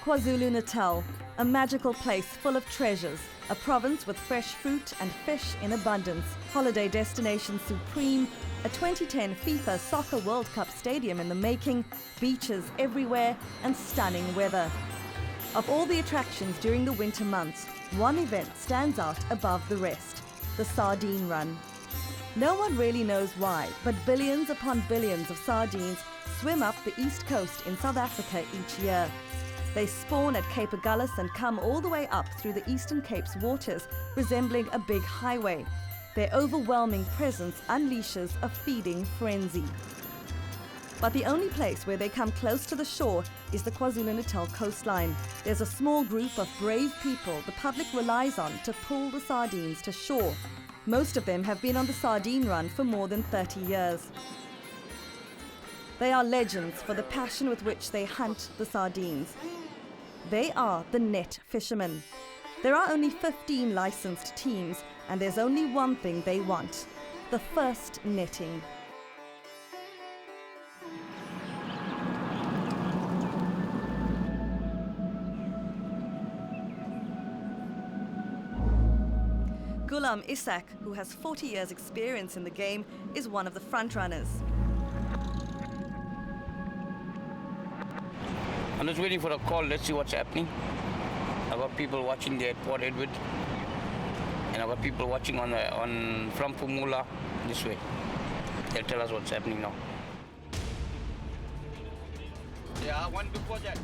KwaZulu-Natal, a magical place full of treasures, a province with fresh fruit and fish in abundance, holiday destination supreme, a 2010 FIFA Soccer World Cup stadium in the making, beaches everywhere and stunning weather. Of all the attractions during the winter months, one event stands out above the rest, the Sardine Run. No one really knows why, but billions upon billions of sardines swim up the east coast in South Africa each year. They spawn at Cape Agulhas and come all the way up through the Eastern Cape's waters, resembling a big highway. Their overwhelming presence unleashes a feeding frenzy. But the only place where they come close to the shore is the KwaZulu-Natal coastline. There's a small group of brave people the public relies on to pull the sardines to shore. Most of them have been on the sardine run for more than 30 years. They are legends for the passion with which they hunt the sardines. They are the net fishermen. There are only 15 licensed teams, and there's only one thing they want: the first netting. Ghulam Isak, who has 40 years' experience in the game, is one of the frontrunners. I'm just waiting for a call. Let's see what's happening. I've got people watching there at Port Edward, and I've got people watching from Pumula this way. They'll tell us what's happening now. Yeah, one before that.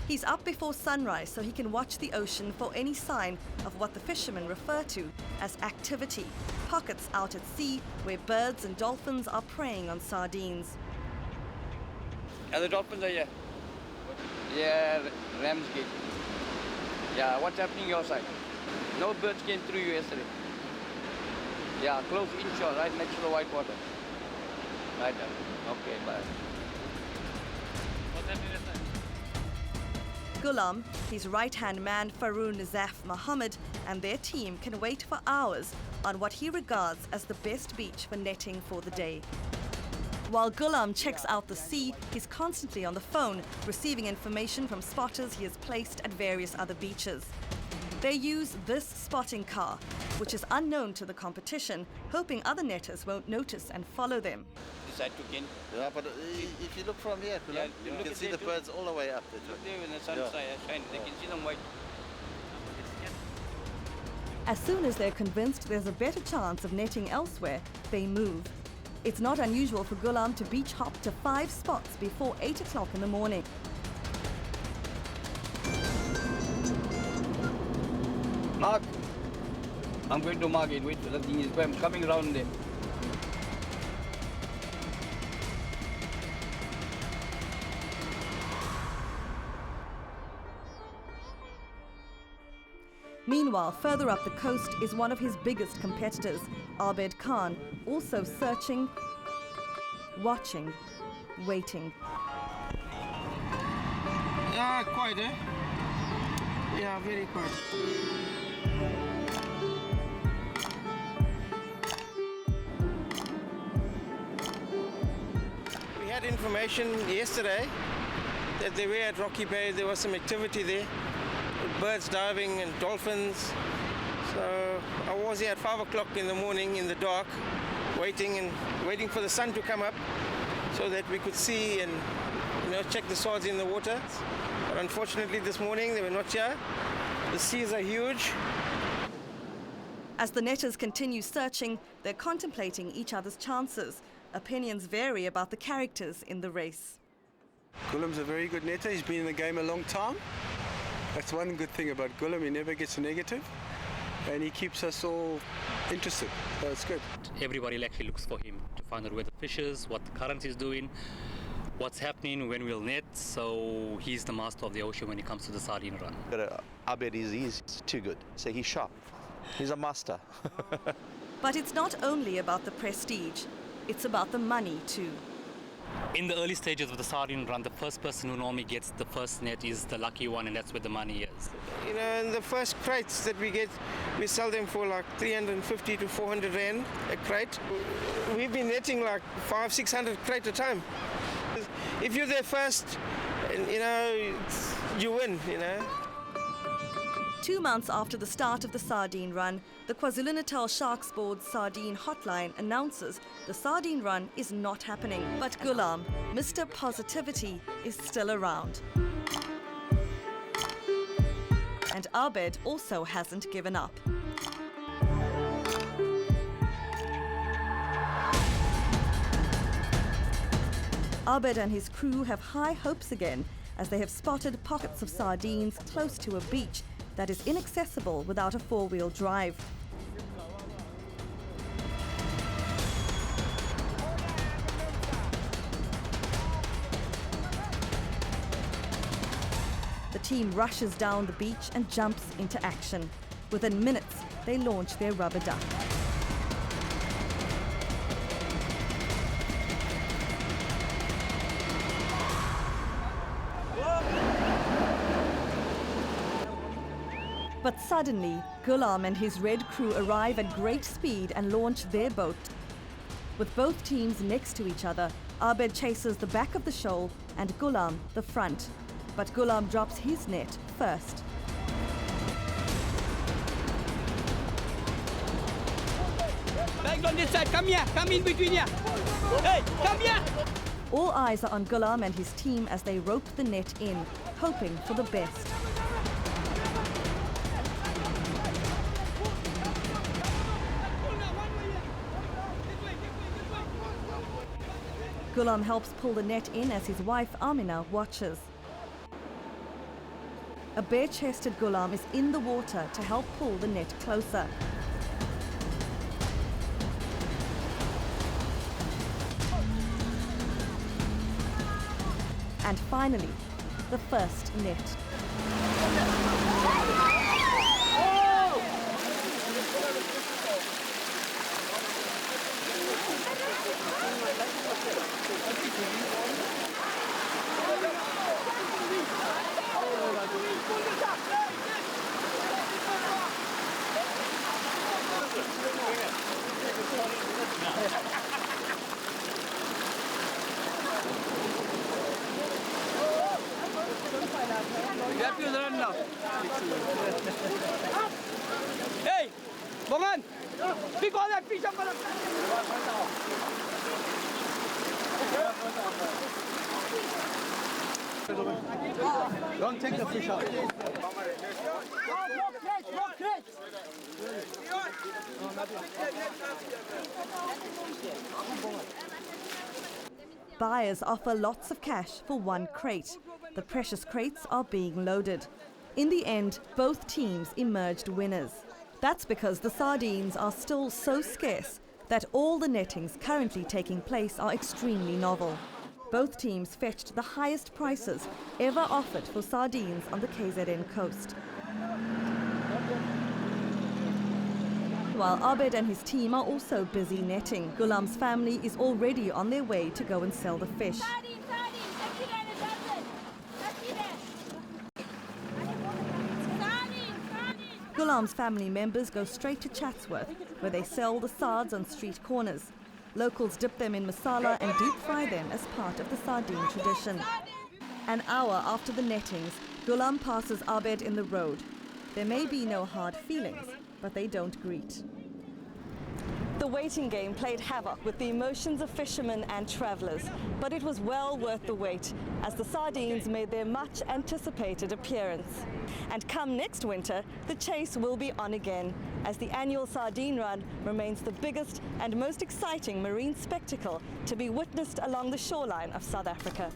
He's up before sunrise so he can watch the ocean for any sign of what the fishermen refer to as activity, pockets out at sea where birds and dolphins are preying on sardines. Yeah, the dolphins are here. Yeah, Ramsgate. Yeah, what's happening your side? No birds came through you yesterday. Yeah, close inshore, right next to the white water. Right there. Okay, bye. What's happening this side? Ghulam, his right-hand man Faroon Nazaf Mohammed and their team can wait for hours on what he regards as the best beach for netting for the day. While Ghulam checks out the sea, he's constantly on the phone, receiving information from spotters he has placed at various other beaches. They use this spotting car, which is unknown to the competition, hoping other netters won't notice and follow them. This side took in. Yeah, but if you look from here, you can see the birds all the way up there. Look there when the sun shines, they can see them white. As soon as they're convinced there's a better chance of netting elsewhere, they move. It's not unusual for Ghulam to beach hop to 5 spots before 8 o'clock in the morning. Mark, I'm going to mark it. Wait for the thing is I'm coming around there. Meanwhile, further up the coast is one of his biggest competitors, Abed Khan, also searching, watching, waiting. Yeah, quite, eh? Yeah, very quiet. We had information yesterday that they were at Rocky Bay. There was some activity there, with birds diving and dolphins. So I was here at 5 o'clock in the morning in the dark, waiting for the sun to come up so that we could see and check the swords in the water. But unfortunately this morning they were not here. The seas are huge. As the netters continue searching, they're contemplating each other's chances. Opinions vary about the characters in the race. Ghulam's a very good netter. He's been in the game a long time. That's one good thing about Ghulam. He never gets a negative, and he keeps us all interested. So it's good. Everybody actually looks for him to find out where the fish is, what the current is doing, what's happening, when we'll net. So he's the master of the ocean when it comes to the sardine run. Abed is too good. So he's sharp. He's a master. But it's not only about the prestige, it's about the money too. In the early stages of the sardine run, the first person who normally gets the first net is the lucky one, and that's where the money is. In the first crates that we get, we sell them for like 350 to 400 rand a crate. We've been netting like 500-600 crate a time. If you're there first, and you win, 2 months after the start of the Sardine Run, the KwaZulu-Natal Sharks Board's Sardine hotline announces the Sardine Run is not happening. But Ghulam, Mr. Positivity, is still around. And Abed also hasn't given up. Abed and his crew have high hopes again as they have spotted pockets of sardines close to a beach that is inaccessible without a four-wheel drive. The team rushes down the beach and jumps into action. Within minutes, they launch their rubber duck. But suddenly, Ghulam and his red crew arrive at great speed and launch their boat. With both teams next to each other, Abed chases the back of the shoal and Ghulam the front. But Ghulam drops his net first. Bags on this side, come here, come in between here. Hey, come here. All eyes are on Ghulam and his team as they rope the net in, hoping for the best. Ghulam helps pull the net in as his wife Amina watches. A bare-chested Ghulam is in the water to help pull the net closer. And finally, the first net. You have to run now. Hey, Bongan, pick all that fish up. Don't take the fish out. Buyers offer lots of cash for one crate. The precious crates are being loaded. In the end, both teams emerged winners. That's because the sardines are still so scarce that all the nettings currently taking place are extremely novel. Both teams fetched the highest prices ever offered for sardines on the KZN coast. While Abed and his team are also busy netting, Ghulam's family is already on their way to go and sell the fish. Ghulam's family members go straight to Chatsworth, where they sell the sards on street corners. Locals dip them in masala and deep fry them as part of the sardine tradition. An hour after the nettings, Ghulam passes Abed in the road. There may be no hard feelings, but they don't greet. The waiting game played havoc with the emotions of fishermen and travellers, but it was well worth the wait as the sardines made their much anticipated appearance. And come next winter, the chase will be on again, as the annual Sardine Run remains the biggest and most exciting marine spectacle to be witnessed along the shoreline of South Africa.